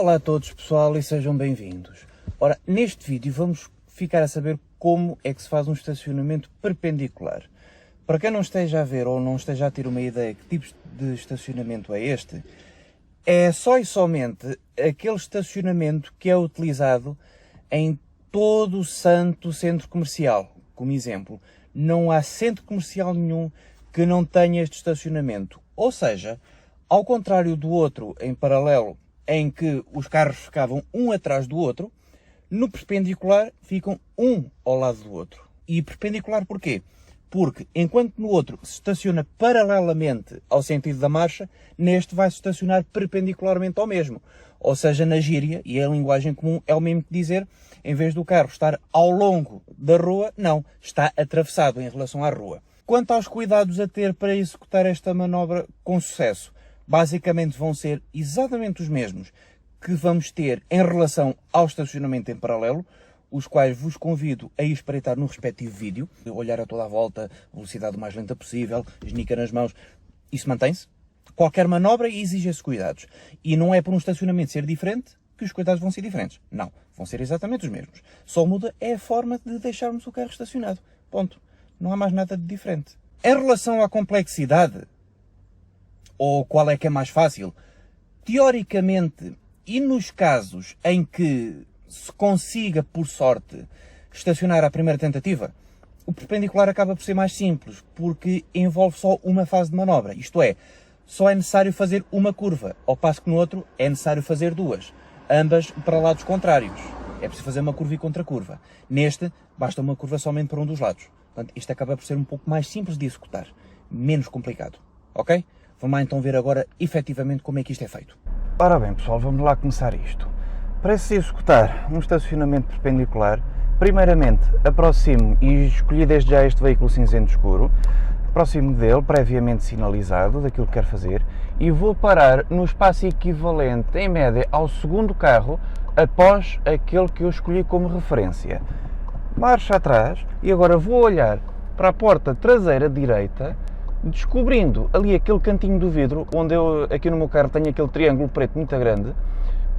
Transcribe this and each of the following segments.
Olá a todos pessoal e sejam bem-vindos. Ora, neste vídeo vamos ficar a saber como é que se faz um estacionamento perpendicular. Para quem não esteja a ver ou não esteja a ter uma ideia que tipo de estacionamento é este, é só e somente aquele estacionamento que é utilizado em todo o santo centro comercial. Como exemplo, não há centro comercial nenhum que não tenha este estacionamento. Ou seja, ao contrário do outro em paralelo, em que os carros ficavam um atrás do outro, no perpendicular ficam um ao lado do outro. E perpendicular porquê? Porque enquanto no outro se estaciona paralelamente ao sentido da marcha, neste vai-se estacionar perpendicularmente ao mesmo. Ou seja, na gíria, e a linguagem comum é o mesmo que dizer, em vez do carro estar ao longo da rua, não, está atravessado em relação à rua. Quanto aos cuidados a ter para executar esta manobra com sucesso, basicamente vão ser exatamente os mesmos que vamos ter em relação ao estacionamento em paralelo, os quais vos convido a espreitar no respectivo vídeo, olhar a toda a volta, velocidade o mais lenta possível, esnica nas mãos, isso mantém-se. Qualquer manobra exige esses cuidados. E não é por um estacionamento ser diferente que os cuidados vão ser diferentes. Não, vão ser exatamente os mesmos. Só muda é a forma de deixarmos o carro estacionado. Ponto. Não há mais nada de diferente. Em relação à complexidade, ou qual é que é mais fácil, teoricamente, e nos casos em que se consiga, por sorte, estacionar à primeira tentativa, o perpendicular acaba por ser mais simples, porque envolve só uma fase de manobra. Isto é, só é necessário fazer uma curva, ao passo que no outro é necessário fazer duas, ambas para lados contrários. É preciso fazer uma curva e contra-curva. Neste, basta uma curva somente para um dos lados. Portanto, isto acaba por ser um pouco mais simples de executar, menos complicado. Ok? Vamos lá então ver agora, efetivamente, como é que isto é feito. Ora bem, pessoal, vamos lá começar isto. Para se executar um estacionamento perpendicular, primeiramente aproximo e escolhi desde já este veículo cinzento escuro, aproximo dele, previamente sinalizado, daquilo que quero fazer, e vou parar no espaço equivalente, em média, ao segundo carro, após aquele que eu escolhi como referência. Marcha atrás e agora vou olhar para a porta traseira direita, descobrindo ali aquele cantinho do vidro, onde eu, aqui no meu carro, tenho aquele triângulo preto muito grande,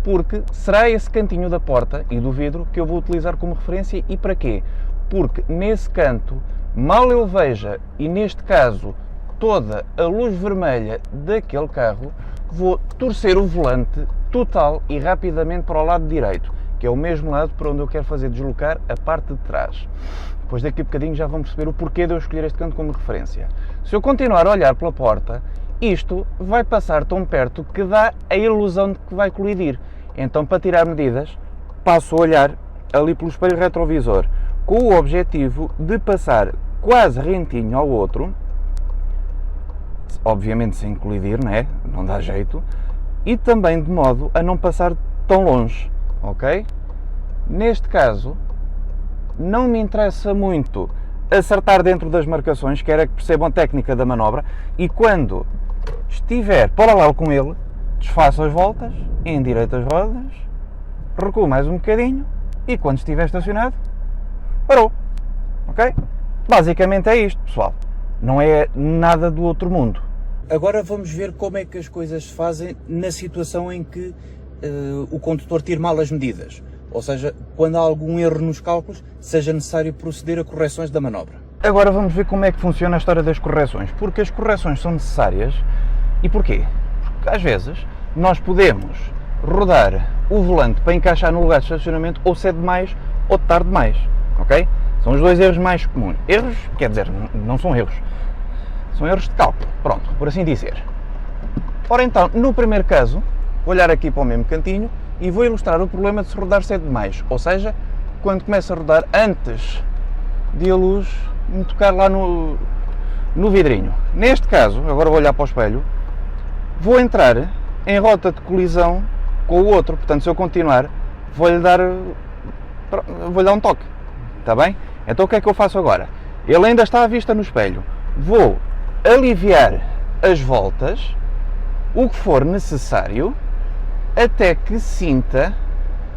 porque será esse cantinho da porta e do vidro que eu vou utilizar como referência. E para quê? Porque nesse canto, mal eu veja, e neste caso, toda a luz vermelha daquele carro, vou torcer o volante total e rapidamente para o lado direito, que é o mesmo lado para onde eu quero fazer deslocar a parte de trás. Depois daqui a bocadinho já vão perceber o porquê de eu escolher este canto como referência. Se eu continuar a olhar pela porta, isto vai passar tão perto que dá a ilusão de que vai colidir. Então, para tirar medidas, passo a olhar ali pelo espelho retrovisor, com o objetivo de passar quase rentinho ao outro, obviamente sem colidir, né? Não dá jeito, e também de modo a não passar tão longe, ok? Neste caso, não me interessa muito acertar dentro das marcações, quero que percebam a técnica da manobra, e quando estiver paralelo com ele, desfaço as voltas, endireito as rodas, recuo mais um bocadinho e quando estiver estacionado, parou, ok? Basicamente é isto, pessoal, não é nada do outro mundo. Agora vamos ver como é que as coisas se fazem na situação em que o condutor tire mal as medidas. Ou seja, quando há algum erro nos cálculos, seja necessário proceder a correções da manobra. Agora vamos ver como é que funciona a história das correções, porque as correções são necessárias. E porquê? Porque às vezes nós podemos rodar o volante para encaixar no lugar de estacionamento ou cedo demais ou tarde demais, ok? São os dois erros mais comuns. Erros, quer dizer, não são erros, são erros de cálculo, pronto, por assim dizer. Ora então, no primeiro caso, vou olhar aqui para o mesmo cantinho e vou ilustrar o problema de se rodar cedo demais, ou seja, quando começa a rodar antes de a luz me tocar lá no vidrinho. Neste caso, agora vou olhar para o espelho, vou entrar em rota de colisão com o outro, portanto se eu continuar vou-lhe dar um toque, está bem? Então o que é que eu faço agora? Ele ainda está à vista no espelho, vou aliviar as voltas, o que for necessário, até que sinta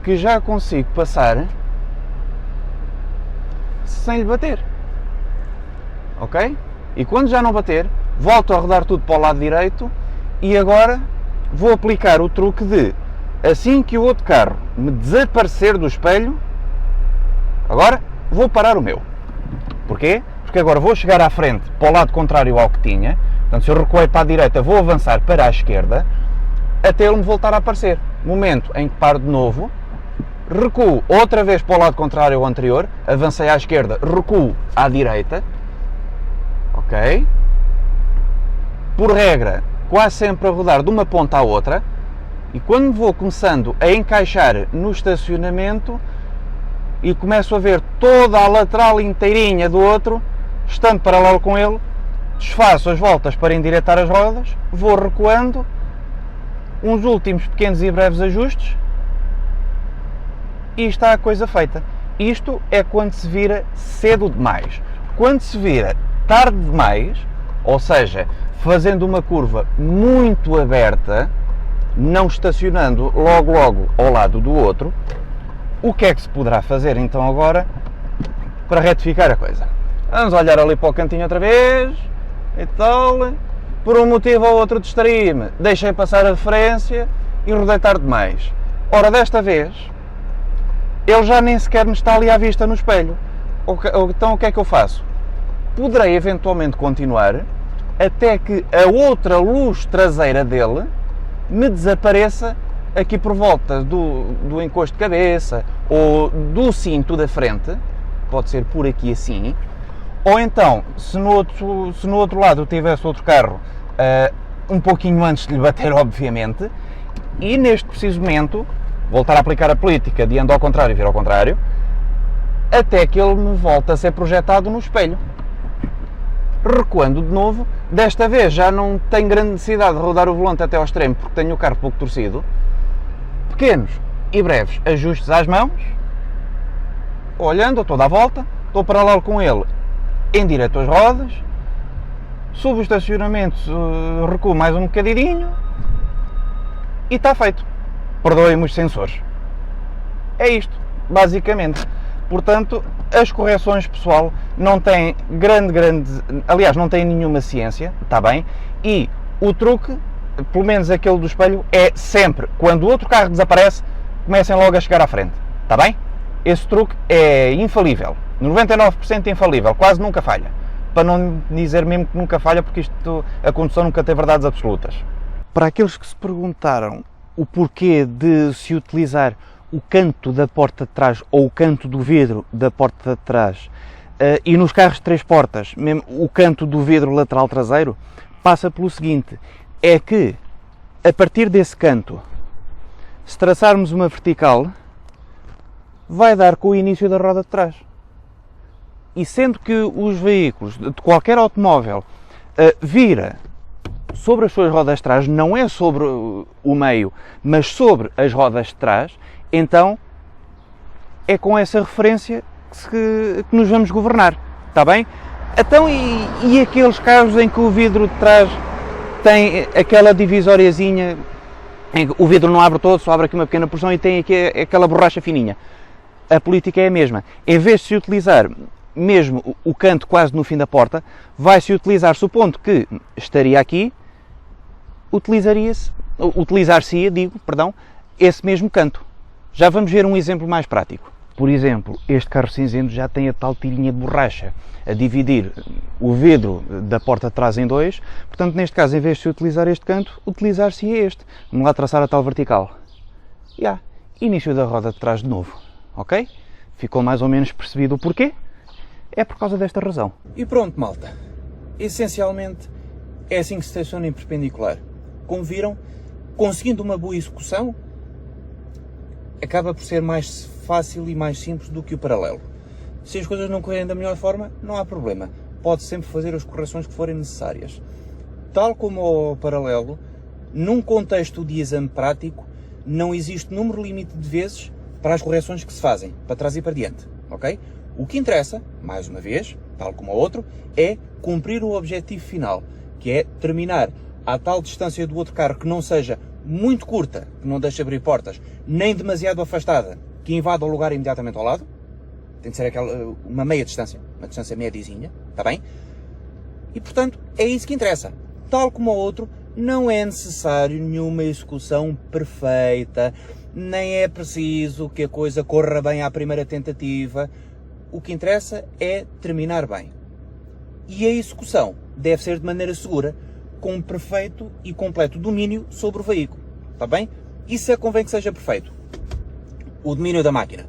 que já consigo passar sem lhe bater, ok? E quando já não bater, volto a rodar tudo para o lado direito e agora vou aplicar o truque de Assim que o outro carro me desaparecer do espelho, agora vou parar o meu. Porquê? Porque agora vou chegar à frente, para o lado contrário ao que tinha. Portanto, se eu recuei para a direita, vou avançar para a esquerda, até ele me voltar a aparecer. Momento em que paro de novo, recuo outra vez para o lado contrário ao anterior, avancei à esquerda, recuo à direita, ok? Por regra, quase sempre a rodar de uma ponta à outra, e quando vou começando a encaixar no estacionamento e começo a ver toda a lateral inteirinha do outro, estando paralelo com ele, desfaço as voltas para endireitar as rodas, vou recuando, uns últimos pequenos e breves ajustes, e está a coisa feita. Isto é quando se vira cedo demais. Quando se vira tarde demais, ou seja, fazendo uma curva muito aberta, não estacionando logo ao lado do outro, o que é que se poderá fazer então agora para retificar a coisa? Vamos olhar ali para o cantinho outra vez e tal. Por um motivo ou outro distraí-me, deixei passar a referência e rodei tarde demais. Ora, desta vez, ele já nem sequer me está ali à vista no espelho. Então o que é que eu faço? Poderei eventualmente continuar até que a outra luz traseira dele me desapareça aqui por volta do encosto de cabeça ou do cinto da frente, pode ser por aqui assim, ou então, se no outro lado eu tivesse outro carro, um pouquinho antes de lhe bater, obviamente, e neste preciso momento, voltar a aplicar a política de ando ao contrário e vir ao contrário, até que ele me volte a ser projetado no espelho. Recuando de novo, desta vez já não tenho grande necessidade de rodar o volante até ao extremo porque tenho o carro pouco torcido. Pequenos e breves ajustes às mãos, olhando, estou à volta, estou paralelo com ele, endireito as rodas, subo o estacionamento, recuo mais um bocadinho e está feito. Perdoem-me os sensores. É isto, basicamente. Portanto, as correções, pessoal, não têm aliás, não têm nenhuma ciência, está bem? E o truque, pelo menos aquele do espelho, é sempre, quando o outro carro desaparece, comecem logo a chegar à frente, está bem? Esse truque é infalível, 99% infalível, quase nunca falha. Para não dizer mesmo que nunca falha, porque a condução nunca tem verdades absolutas. Para aqueles que se perguntaram o porquê de se utilizar o canto da porta de trás ou o canto do vidro da porta de trás e nos carros de 3 portas, mesmo o canto do vidro lateral traseiro, passa pelo seguinte, é que a partir desse canto, se traçarmos uma vertical, vai dar com o início da roda de trás. E sendo que os veículos de qualquer automóvel vira sobre as suas rodas de trás, não é sobre o meio, mas sobre as rodas de trás, então é com essa referência que nos vamos governar, está bem? Então, e aqueles carros em que o vidro de trás tem aquela divisóriazinha, em que o vidro não abre todo, só abre aqui uma pequena porção e tem aqui aquela borracha fininha? A política é a mesma. Em vez de se utilizar mesmo o canto quase no fim da porta, vai-se utilizar, supondo que estaria aqui, utilizar-se-ia, esse mesmo canto. Já vamos ver um exemplo mais prático. Por exemplo, este carro cinzento já tem a tal tirinha de borracha a dividir o vidro da porta de trás em 2, portanto, neste caso, em vez de se utilizar este canto, utilizar-se-ia este. Vamos lá traçar a tal vertical. Início da roda de trás de novo, ok? Ficou mais ou menos percebido o porquê? É por causa desta razão. E pronto, malta. Essencialmente, é assim que se estaciona em perpendicular. Como viram, conseguindo uma boa execução, acaba por ser mais fácil e mais simples do que o paralelo. Se as coisas não correrem da melhor forma, não há problema. Pode sempre fazer as correções que forem necessárias. Tal como o paralelo, num contexto de exame prático, não existe número limite de vezes para as correções que se fazem, para trás e para diante, ok? O que interessa, mais uma vez, tal como o outro, é cumprir o objetivo final, que é terminar à tal distância do outro carro que não seja muito curta, que não deixe abrir portas, nem demasiado afastada, que invada o lugar imediatamente ao lado. Tem de ser uma meia distância, uma distância mediazinha, está bem? E, portanto, é isso que interessa. Tal como o outro, não é necessário nenhuma execução perfeita, nem é preciso que a coisa corra bem à primeira tentativa. O que interessa é terminar bem. E a execução deve ser de maneira segura, com um perfeito e completo domínio sobre o veículo. Está bem? Isso é que convém que seja perfeito. O domínio da máquina.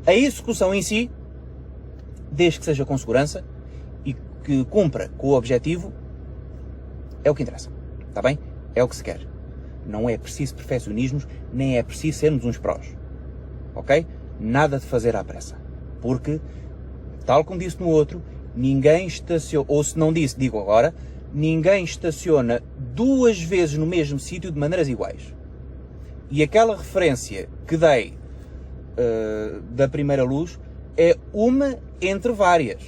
A execução em si, desde que seja com segurança e que cumpra com o objetivo, é o que interessa. Está bem? É o que se quer. Não é preciso perfeccionismos, nem é preciso sermos uns prós. Ok? Nada de fazer à pressa. Porque, tal como disse no outro, ninguém estaciona, ou se não disse, digo agora, ninguém estaciona 2 vezes no mesmo sítio de maneiras iguais. E aquela referência que dei da primeira luz é uma entre várias.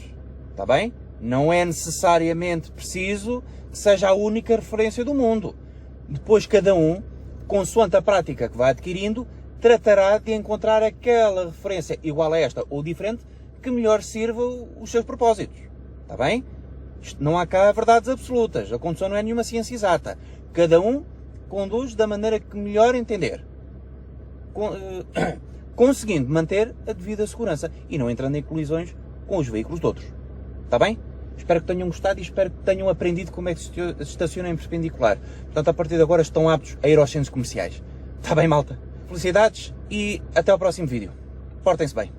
Está bem? Não é necessariamente preciso que seja a única referência do mundo. Depois cada um, consoante a prática que vai adquirindo, tratará de encontrar aquela referência igual a esta ou diferente que melhor sirva os seus propósitos. Está bem? Não há cá verdades absolutas. A condução não é nenhuma ciência exata. Cada um conduz da maneira que melhor entender. Conseguindo manter a devida segurança e não entrando em colisões com os veículos de outros. Está bem? Espero que tenham gostado e espero que tenham aprendido como é que se estaciona em perpendicular. Portanto, a partir de agora estão aptos a ir aos centros comerciais. Está bem, malta? Felicidades e até ao próximo vídeo. Portem-se bem.